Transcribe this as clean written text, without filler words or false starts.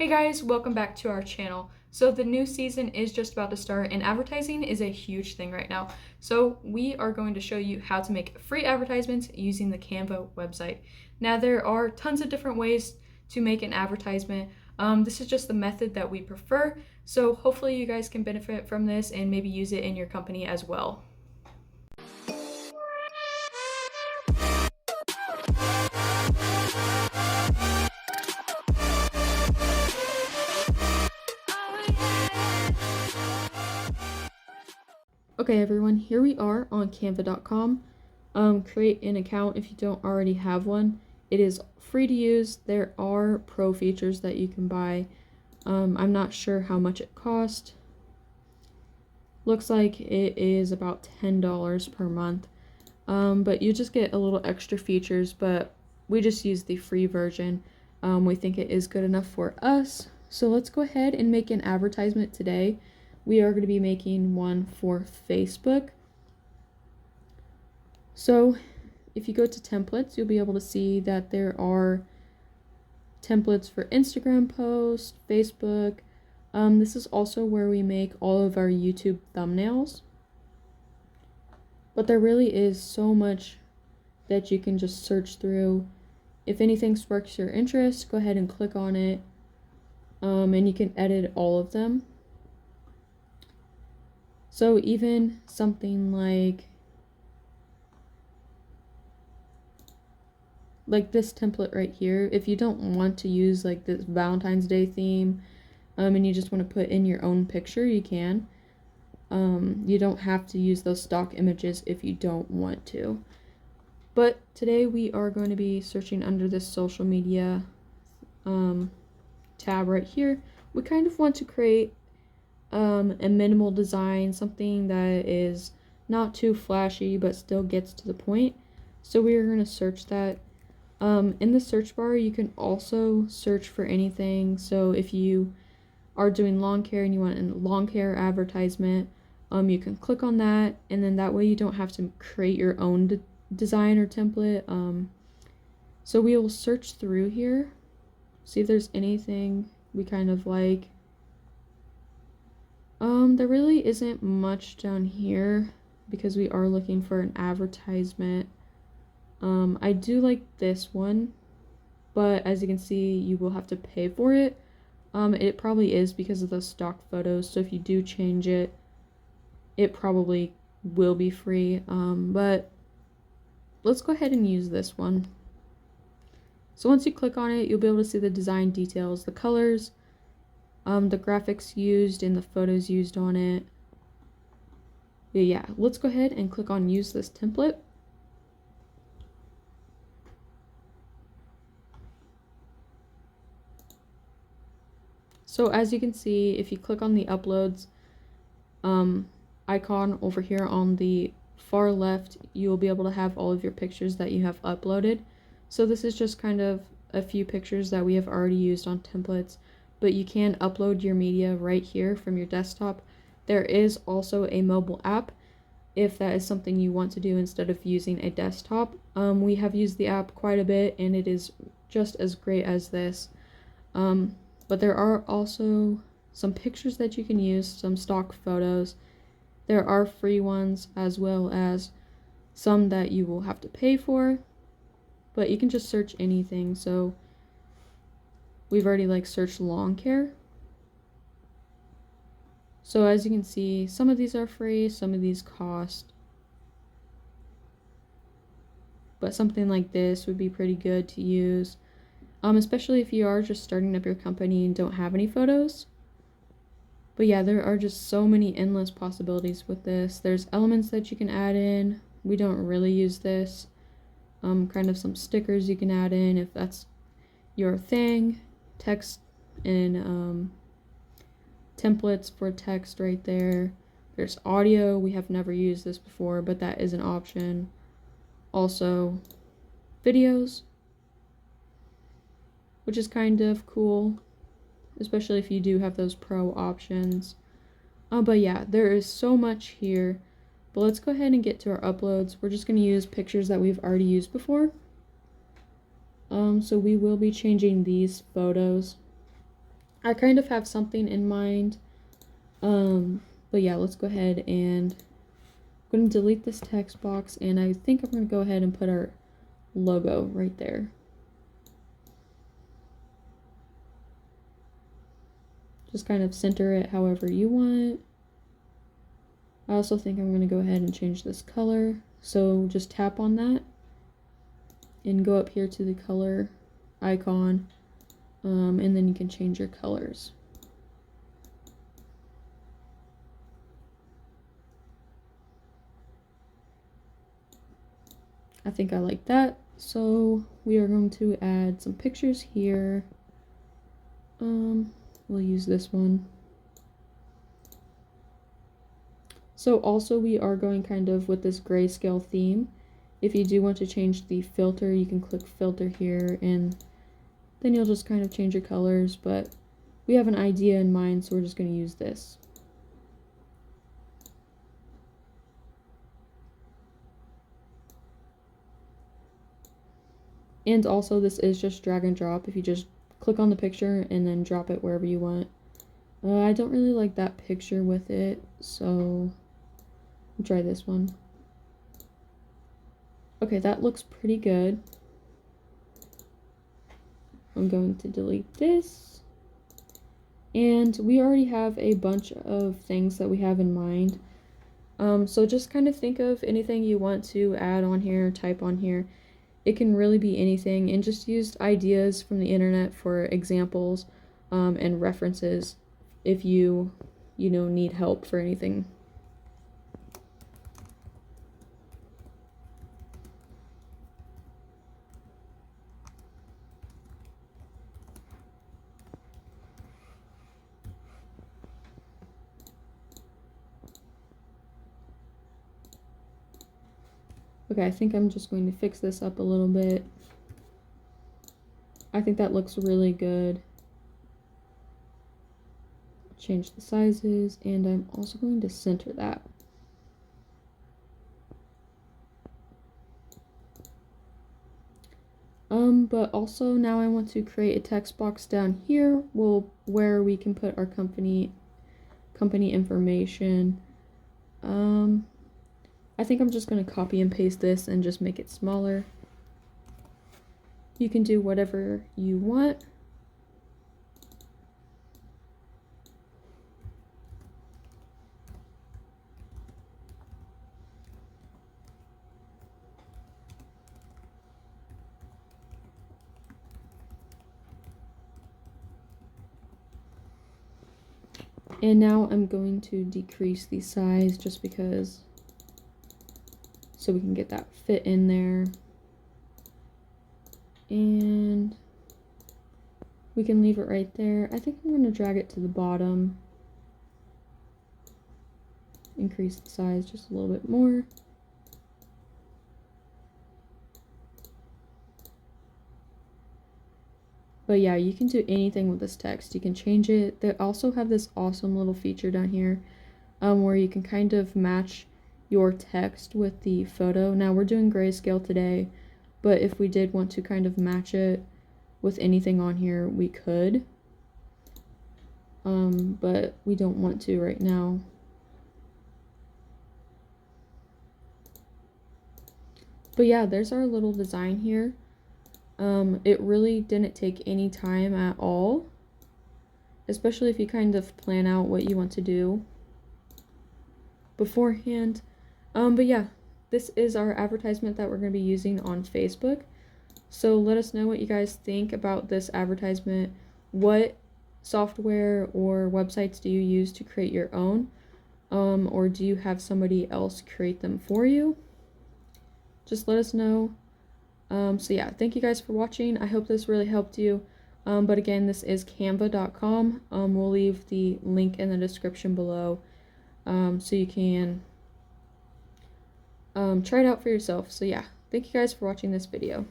Hey guys, welcome back to our channel. So the new season is just about to start and advertising is a huge thing right now. So we are going to show you how to make free advertisements using the Canva website. Now there are tons of different ways to make an advertisement. This is just the method that we prefer. So hopefully you guys can benefit from this and maybe use it in your company as well. Okay everyone, here we are on canva.com. Create an account if you don't already have one. It is free to use. There are pro features that you can buy. I'm not sure how much it costs. Looks like it is about $10 per month. But you just get a little extra features, but we just use the free version. We think it is good enough for us. So let's go ahead and make an advertisement today. We are going to be making one for Facebook. So if you go to templates, you'll be able to see that there are templates for Instagram posts, Facebook. This is also where we make all of our YouTube thumbnails. But there really is so much that you can just search through. If anything sparks your interest, go ahead and click on it. And you can edit all of them. So even something like this template right here, if you don't want to use like this Valentine's Day theme, and you just want to put in your own picture, you can. You don't have to use those stock images if you don't want to. But today we are going to be searching under this social media tab right here. We kind of want to create a minimal design, something that is not too flashy but still gets to the point. So we are going to search that. In the search bar, you can also search for anything. So if you are doing lawn care and you want a lawn care advertisement, you can click on that, and then that way you don't have to create your own design or template. So we will search through here, see if there's anything we kind of like. There really isn't much down here because we are looking for an advertisement. I do like this one, but as you can see, you will have to pay for it. It probably is because of those stock photos, so if you do change it, it probably will be free. But let's go ahead and use this one. So once you click on it, you'll be able to see the design details, the colors, the graphics used, and the photos used on it. Yeah, let's go ahead and click on use this template. So as you can see, if you click on the uploads icon over here on the far left, you will be able to have all of your pictures that you have uploaded. So this is just kind of a few pictures that we have already used on templates, but you can upload your media right here from your desktop. There is also a mobile app if that is something you want to do instead of using a desktop. We have used the app quite a bit and it is just as great as this. But there are also some pictures that you can use, some stock photos. There are free ones as well as some that you will have to pay for, but you can just search anything. So we've already searched lawn care. So as you can see, some of these are free, some of these cost. But something like this would be pretty good to use. Especially if you are just starting up your company and don't have any photos. But yeah, there are just so many endless possibilities with this. There's elements that you can add in. We don't really use this. Kind of some stickers you can add in if that's your thing. Text and templates for text right there. There's audio. We have never used this before, but that is an option. Also, videos, which is kind of cool, especially if you do have those pro options. But yeah, there is so much here. But let's go ahead and get to our uploads. We're just going to use pictures that we've already used before. So we will be changing these photos. I kind of have something in mind. But yeah, let's go ahead and I'm going to delete this text box, and I think I'm going to go ahead and put our logo right there. Just kind of center it however you want. I also think I'm going to go ahead and change this color. So just tap on that and go up here to the color icon, and then you can change your colors. I think I like that. So we are going to add some pictures here. We'll use this one. So also we are going kind of with this grayscale theme. If you do want to change the filter, you can click filter here, and then you'll just kind of change your colors, but we have an idea in mind, so we're just going to use this. And also this is just drag and drop. If you just click on the picture and then drop it wherever you want. I don't really like that picture with it, so I'll try this one. Okay, that looks pretty good. I'm going to delete this. And we already have a bunch of things that we have in mind. So just kind of think of anything you want to add on here, type on here. It can really be anything, and just use ideas from the internet for examples and references if you need help for anything. Okay, I think I'm just going to fix this up a little bit. I think that looks really good. Change the sizes, and I'm also going to center that. But also now I want to create a text box down here where we can put our company information. I think I'm just going to copy and paste this and just make it smaller. You can do whatever you want. And now I'm going to decrease the size just because, so we can get that fit in there. And we can leave it right there. I think I'm going to drag it to the bottom. Increase the size just a little bit more. But yeah, you can do anything with this text. You can change it. They also have this awesome little feature down here where you can kind of match your text with the photo. Now we're doing grayscale today, but if we did want to kind of match it with anything on here, we could. But we don't want to right now. But yeah, there's our little design here. It really didn't take any time at all, especially if you kind of plan out what you want to do beforehand. But yeah, this is our advertisement that we're going to be using on Facebook. So let us know what you guys think about this advertisement. What software or websites do you use to create your own? Or do you have somebody else create them for you? Just let us know. So yeah, thank you guys for watching. I hope this really helped you. But again, this is canva.com. We'll leave the link in the description below so you can try it out for yourself. So yeah, thank you guys for watching this video.